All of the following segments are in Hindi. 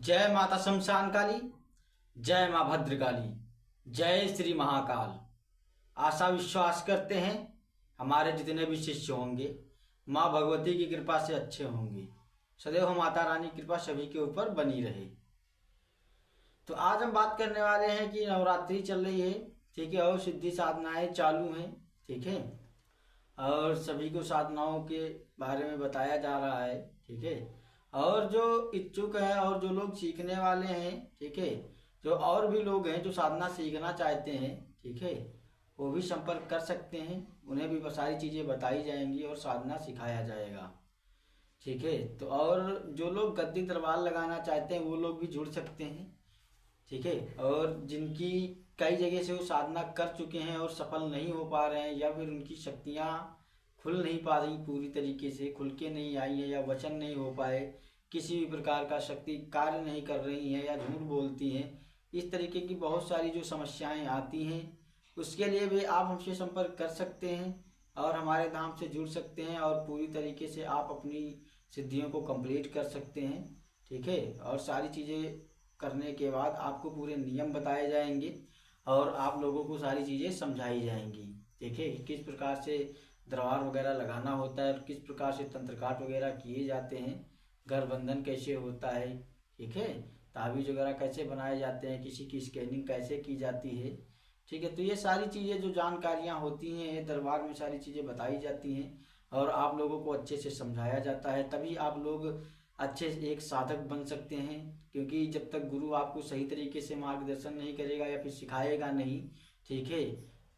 जय माता शमशान काली, जय माँ भद्रकाली, जय श्री महाकाल। आशा विश्वास करते हैं हमारे जितने भी शिष्य होंगे माँ भगवती की कृपा से अच्छे होंगे। सदैव माता रानी की कृपा सभी के ऊपर बनी रहे। तो आज हम बात करने वाले हैं कि नवरात्रि चल रही है, ठीक है, और सिद्धि साधनाएं चालू हैं, ठीक है, और सभी को साधनाओं के बारे में बताया जा रहा है, ठीक है। और जो इच्छुक है और जो लोग सीखने वाले हैं, ठीक है, जो और भी लोग हैं जो साधना सीखना चाहते हैं, ठीक है, वो भी संपर्क कर सकते हैं। उन्हें भी सारी चीज़ें बताई जाएंगी और साधना सिखाया जाएगा, ठीक है। तो और जो लोग गद्दी दरबार लगाना चाहते हैं वो लोग भी जुड़ सकते हैं, ठीक है। और जिनकी कई जगह से वो साधना कर चुके हैं और सफल नहीं हो पा रहे हैं, या फिर उनकी शक्तियाँ खुल नहीं पा रही, पूरी तरीके से खुल के नहीं आई है, या वचन नहीं हो पाए, किसी भी प्रकार का शक्ति कार्य नहीं कर रही है, या झूठ बोलती हैं, इस तरीके की बहुत सारी जो समस्याएं आती हैं, उसके लिए भी आप हमसे संपर्क कर सकते हैं और हमारे धाम से जुड़ सकते हैं और पूरी तरीके से आप अपनी सिद्धियों को कंप्लीट कर सकते हैं, ठीक है। और सारी चीज़ें करने के बाद आपको पूरे नियम बताए जाएंगे और आप लोगों को सारी चीज़ें समझाई जाएंगी, ठीक है। किस प्रकार से दरबार वगैरह लगाना होता है और किस प्रकार से तंत्र काट वगैरह किए जाते हैं, घर बंधन कैसे होता है, ठीक है, ताबीज वगैरह कैसे बनाए जाते हैं, किसी की स्कैनिंग कैसे की जाती है, ठीक है। तो ये सारी चीज़ें जो जानकारियाँ होती हैं दरबार में सारी चीज़ें बताई जाती हैं और आप लोगों को अच्छे से समझाया जाता है, तभी आप लोग अच्छे से एक साधक बन सकते हैं। क्योंकि जब तक गुरु आपको सही तरीके से मार्गदर्शन नहीं करेगा या फिर सिखाएगा नहीं, ठीक है,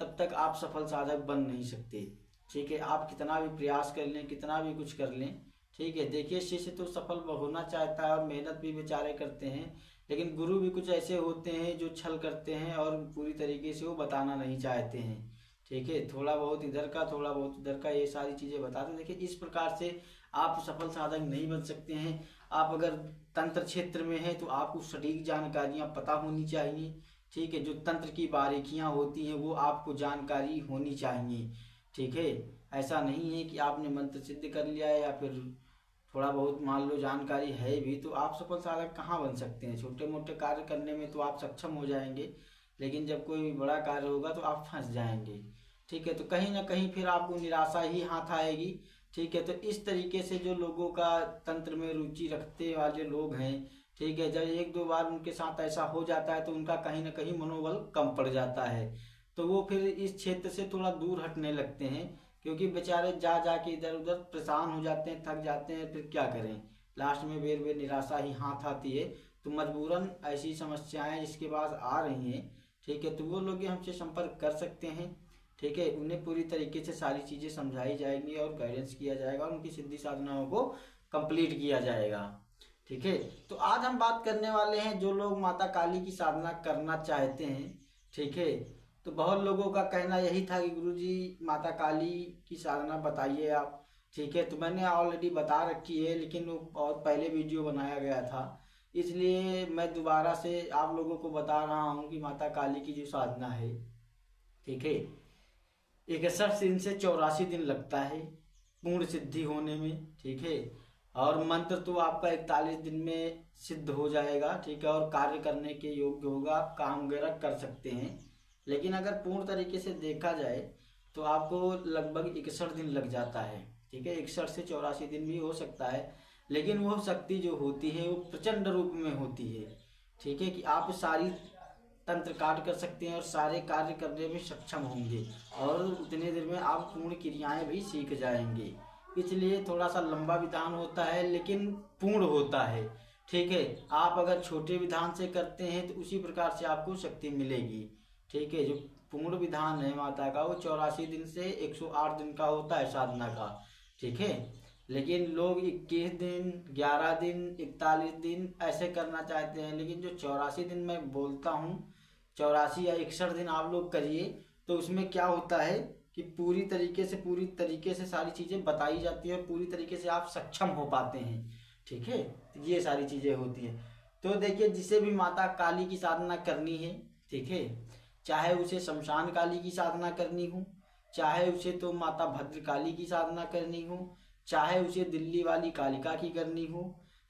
तब तक आप सफल साधक बन नहीं सकते, ठीक है। आप कितना भी प्रयास कर लें, कितना भी कुछ कर लें, ठीक है। देखिए, शिष्य तो सफल होना चाहता है और मेहनत भी बेचारे करते हैं, लेकिन गुरु भी कुछ ऐसे होते हैं जो छल करते हैं और पूरी तरीके से वो बताना नहीं चाहते हैं, ठीक है। थोड़ा बहुत इधर का, थोड़ा बहुत उधर का, ये सारी चीज़ें बताते हैं। देखिए, इस प्रकार से आप सफल साधक नहीं बन सकते हैं। आप अगर तंत्र क्षेत्र में हैं तो आपको सटीक जानकारियाँ पता होनी चाहिए, ठीक है। जो तंत्र की बारीकियाँ होती हैं वो आपको जानकारी होनी चाहिए, ठीक है। ऐसा नहीं है कि आपने मंत्र सिद्ध कर लिया है या फिर थोड़ा बहुत मान लो जानकारी है भी तो आप सफल साधक कहाँ बन सकते हैं। छोटे मोटे कार्य करने में तो आप सक्षम हो जाएंगे, लेकिन जब कोई बड़ा कार्य होगा तो आप फंस जाएंगे, ठीक है। तो कहीं ना कहीं फिर आपको निराशा ही हाथ आएगी, ठीक है। तो इस तरीके से जो लोगों का तंत्र में रुचि रखते वाले लोग हैं, ठीक है, जब एक दो बार उनके साथ ऐसा हो जाता है तो उनका कहीं ना कहीं मनोबल कम पड़ जाता है, तो वो फिर इस क्षेत्र से थोड़ा दूर हटने लगते हैं। क्योंकि बेचारे जा जाके इधर उधर परेशान हो जाते हैं, थक जाते हैं, फिर क्या करें, लास्ट में बेर बेर निराशा ही हाथ आती है। तो मजबूरन ऐसी समस्याएं जिसके पास आ रही हैं, ठीक है, तो वो लोग हमसे संपर्क कर सकते हैं, ठीक है। उन्हें पूरी तरीके से सारी चीज़ें समझाई जाएंगी और गाइडेंस किया जाएगा और उनकी सिद्धि साधनाओं को कंप्लीट किया जाएगा, ठीक है। तो आज हम बात करने वाले हैं जो लोग माता काली की साधना करना चाहते हैं, ठीक है। तो बहुत लोगों का कहना यही था कि गुरुजी माता काली की साधना बताइए आप, ठीक है। तो मैंने ऑलरेडी बता रखी है, लेकिन वो बहुत पहले वीडियो बनाया गया था, इसलिए मैं दोबारा से आप लोगों को बता रहा हूँ कि माता काली की जो साधना है, ठीक है, 61 दिन से 84 दिन लगता है पूर्ण सिद्धि होने में, ठीक है। और मंत्र तो आपका 41 दिन में सिद्ध हो जाएगा, ठीक है, और कार्य करने के योग्य होगा, आप काम वगैरह कर सकते हैं। लेकिन अगर पूर्ण तरीके से देखा जाए तो आपको लगभग 61 दिन लग जाता है, ठीक है। 61 से 84 दिन भी हो सकता है, लेकिन वो शक्ति जो होती है वो प्रचंड रूप में होती है, ठीक है, कि आप सारी तंत्र काट कर सकते हैं और सारे कार्य करने में सक्षम होंगे और उतने देर में आप पूर्ण क्रियाएं भी सीख जाएंगे। इसलिए थोड़ा सा लंबा विधान होता है लेकिन पूर्ण होता है, ठीक है। आप अगर छोटे विधान से करते हैं तो उसी प्रकार से आपको शक्ति मिलेगी, ठीक है। जो पूर्ण विधान है माता का वो 84 दिन से 108 दिन का होता है साधना का, ठीक है। लेकिन लोग 21 दिन, 11 दिन, 41 दिन ऐसे करना चाहते हैं, लेकिन जो 84 दिन मैं बोलता हूँ, 84 या 61 दिन आप लोग करिए, तो उसमें क्या होता है कि पूरी तरीके से सारी चीज़ें बताई जाती है, पूरी तरीके से आप सक्षम हो पाते हैं, ठीक है। तो ये सारी चीज़ें होती हैं। तो देखिए, जिसे भी माता काली की साधना करनी है, ठीक है, चाहे उसे शमशान काली की साधना करनी हो, चाहे उसे तो माता भद्रकाली की साधना करनी हो, चाहे उसे दिल्ली वाली कालिका की करनी हो,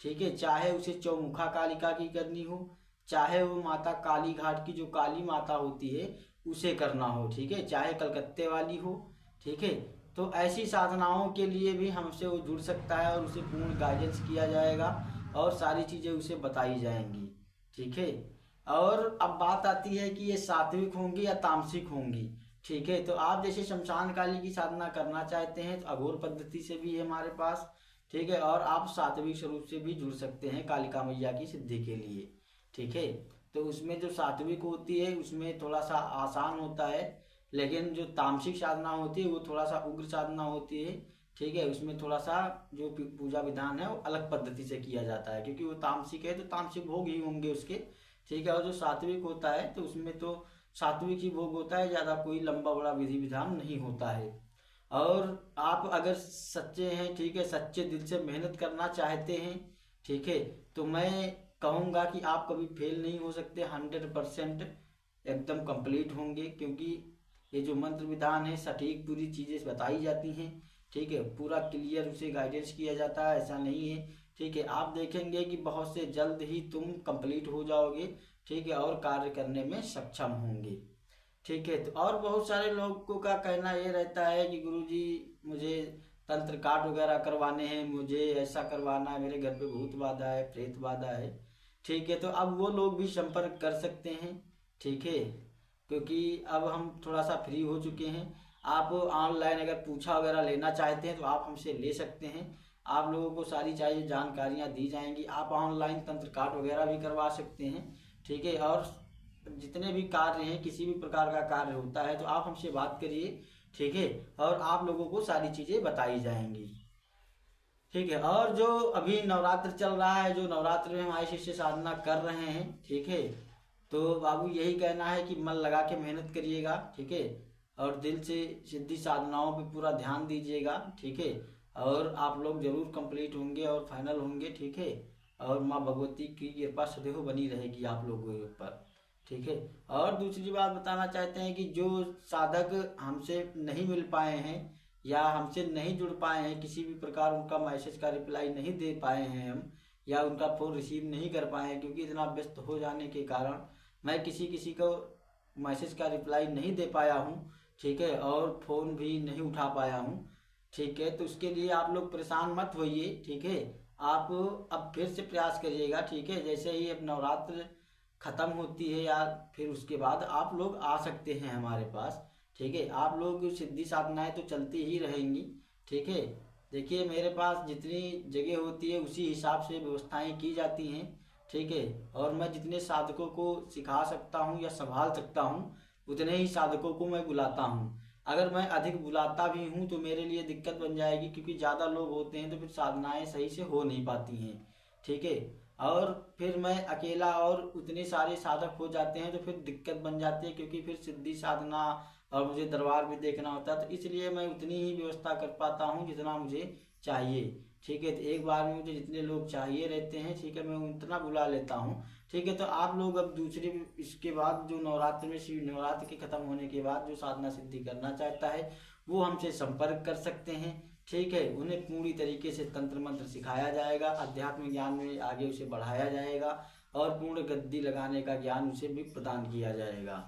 ठीक है, चाहे उसे चौमुखा कालिका की करनी हो, चाहे वो माता काली घाट की जो काली माता होती है उसे करना हो, ठीक है, चाहे कलकत्ते वाली हो, ठीक है। तो ऐसी साधनाओं के लिए भी हमसे वो जुड़ सकता है और उसे पूर्ण गाइडेंस किया जाएगा और सारी चीज़ें उसे बताई जाएंगी, ठीक है। और अब बात आती है कि ये सात्विक होंगी या तामसिक होंगी, ठीक है। तो आप जैसे शमशान काली की साधना करना चाहते हैं तो अघोर पद्धति से भी है हमारे पास, ठीक है, और आप सात्विक स्वरूप से भी जुड़ सकते हैं कालिका मैया की सिद्धि के लिए, ठीक है। तो उसमें जो सात्विक होती है उसमें थोड़ा सा आसान होता है, लेकिन जो तामसिक साधना होती है वो थोड़ा सा उग्र साधना होती है, ठीक है। उसमें थोड़ा सा जो पूजा विधान है वो अलग पद्धति से किया जाता है, क्योंकि वो तामसिक है तो तामसिक भोग ही होंगे उसके, ठीक है। और जो सात्विक होता है तो उसमें तो सात्विक ही भोग होता है, ज़्यादा कोई लंबा बड़ा विधि विधान नहीं होता है। और आप अगर सच्चे हैं, ठीक है, सच्चे दिल से मेहनत करना चाहते हैं, ठीक है, तो मैं कहूँगा कि आप कभी फेल नहीं हो सकते, 100% एकदम कंप्लीट होंगे, क्योंकि ये जो मंत्र विधान है सटीक पूरी चीज़ें बताई जाती हैं, ठीक है, पूरा क्लियर उसे गाइडेंस किया जाता है, ऐसा नहीं है, ठीक है। आप देखेंगे कि बहुत से जल्द ही तुम कंप्लीट हो जाओगे, ठीक है, और कार्य करने में सक्षम होंगे, ठीक है। तो और बहुत सारे लोगों का कहना ये रहता है कि गुरुजी मुझे तंत्र काट वगैरह करवाने हैं, मुझे ऐसा करवाना है, मेरे घर पे भूत बाधा है, प्रेत बाधा है, ठीक है। तो अब वो लोग भी संपर्क कर सकते हैं, ठीक है, क्योंकि अब हम थोड़ा सा फ्री हो चुके हैं। आप ऑनलाइन अगर पूछा वगैरह लेना चाहते हैं तो आप हमसे ले सकते हैं, आप लोगों को सारी चाहिए जानकारियाँ दी जाएंगी। आप ऑनलाइन तंत्र काट वगैरह भी करवा सकते हैं, ठीक है। और जितने भी कार्य हैं, किसी भी प्रकार का कार्य होता है तो आप हमसे बात करिए, ठीक है, और आप लोगों को सारी चीज़ें बताई जाएंगी, ठीक है। और जो अभी नवरात्र चल रहा है, जो नवरात्र में हमारे शिष्य साधना कर रहे हैं, ठीक है, तो बाबू यही कहना है कि मन लगा के मेहनत करिएगा, ठीक है, और दिल से सिद्धि साधनाओं पे पूरा ध्यान दीजिएगा, ठीक है, और आप लोग जरूर कंप्लीट होंगे और फाइनल होंगे, ठीक है। और माँ भगवती की कृपा सदैव बनी रहेगी आप लोगों के ऊपर, ठीक है। और दूसरी बात बताना चाहते हैं कि जो साधक हमसे नहीं मिल पाए हैं या हमसे नहीं जुड़ पाए हैं, किसी भी प्रकार उनका मैसेज का रिप्लाई नहीं दे पाए हैं हम, या उनका फ़ोन रिसीव नहीं कर पाए हैं, क्योंकि इतना व्यस्त हो जाने के कारण मैं किसी किसी को मैसेज का रिप्लाई नहीं दे पाया हूँ, ठीक है, और फ़ोन भी नहीं उठा पाया हूँ, ठीक है। तो उसके लिए आप लोग परेशान मत होइए, ठीक है। आप अब फिर से प्रयास करिएगा, ठीक है, जैसे ही अब नवरात्र ख़त्म होती है या फिर उसके बाद आप लोग आ सकते हैं हमारे पास, ठीक है। आप लोग सिद्धि साधनाएं तो चलती ही रहेंगी, ठीक है। देखिए मेरे पास जितनी जगह होती है उसी हिसाब से व्यवस्थाएं की जाती हैं, ठीक है, और मैं जितने साधकों को सिखा सकता हूं या संभाल सकता हूं उतने ही साधकों को मैं बुलाता हूं। अगर मैं अधिक बुलाता भी हूं तो मेरे लिए दिक्कत बन जाएगी, क्योंकि ज़्यादा लोग होते हैं तो फिर साधनाएं सही से हो नहीं पाती हैं, ठीक है। और फिर मैं अकेला और उतने सारे साधक हो जाते हैं तो फिर दिक्कत बन जाती है, क्योंकि फिर सिद्धि साधना और मुझे दरबार भी देखना होता है, तो इसलिए मैं उतनी ही व्यवस्था कर पाता हूँ जितना मुझे चाहिए, ठीक है। तो एक बार में मुझे जितने लोग चाहिए रहते हैं, ठीक है, मैं उतना बुला लेता हूँ, ठीक है। तो आप लोग अब दूसरे इसके बाद जो नवरात्र में शिव नवरात्र के खत्म होने के बाद जो साधना सिद्धि करना चाहता है वो हमसे संपर्क कर सकते हैं, ठीक है। उन्हें पूरी तरीके से तंत्र मंत्र सिखाया जाएगा, अध्यात्म ज्ञान में आगे उसे बढ़ाया जाएगा और पूर्ण गद्दी लगाने का ज्ञान उसे भी प्रदान किया जाएगा,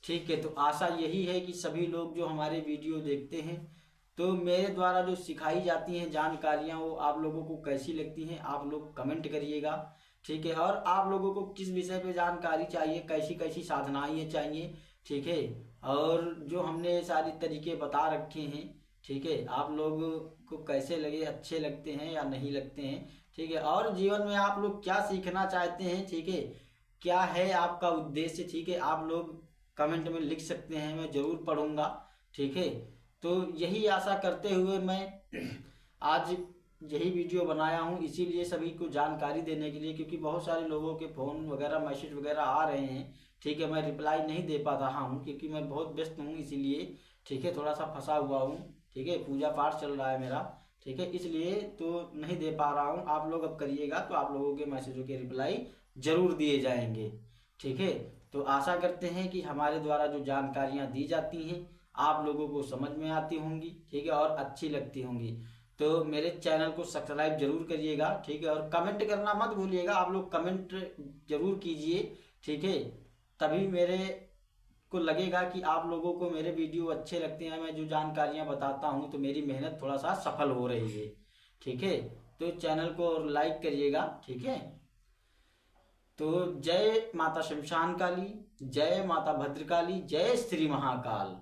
ठीक है। तो आशा यही है कि सभी लोग जो हमारे वीडियो देखते हैं तो मेरे द्वारा जो सिखाई जाती हैं जानकारियाँ वो आप लोगों को कैसी लगती हैं आप लोग कमेंट करिएगा, ठीक है। और आप लोगों को किस विषय पे जानकारी चाहिए, कैसी कैसी साधनाएँ चाहिए, ठीक है, और जो हमने सारी तरीके बता रखे हैं, ठीक है, आप लोग को कैसे लगे, अच्छे लगते हैं या नहीं लगते हैं, ठीक है। और जीवन में आप लोग क्या सीखना चाहते हैं, ठीक है, क्या है आपका उद्देश्य, ठीक है, आप लोग कमेंट में लिख सकते हैं, मैं ज़रूर पढ़ूंगा, ठीक है। तो यही आशा करते हुए मैं आज यही वीडियो बनाया हूँ, इसीलिए सभी को जानकारी देने के लिए, क्योंकि बहुत सारे लोगों के फ़ोन वगैरह मैसेज वगैरह आ रहे हैं, ठीक है, मैं रिप्लाई नहीं दे पा रहा हूँ क्योंकि मैं बहुत व्यस्त हूँ, इसीलिए, ठीक है, थोड़ा सा फंसा हुआ हूँ, ठीक है, पूजा पाठ चल रहा है मेरा, ठीक है, इसलिए तो नहीं दे पा रहा हूँ। आप लोग अब करिएगा तो आप लोगों के मैसेजों के रिप्लाई जरूर दिए जाएंगे, ठीक है। तो आशा करते हैं कि हमारे द्वारा जो जानकारियाँ दी जाती हैं आप लोगों को समझ में आती होंगी, ठीक है, और अच्छी लगती होंगी। तो मेरे चैनल को सब्सक्राइब जरूर करिएगा, ठीक है। और कमेंट करना मत भूलिएगा, आप लोग कमेंट जरूर कीजिए, ठीक है। तभी मेरे को लगेगा कि आप लोगों को मेरे वीडियो अच्छे लगते हैं, मैं जो जानकारियां बताता हूं तो मेरी मेहनत थोड़ा सा सफल हो रही है, ठीक है। तो चैनल को लाइक करिएगा, ठीक है। तो जय माता शमशान काली, जय माता भद्रकाली, जय श्री महाकाल।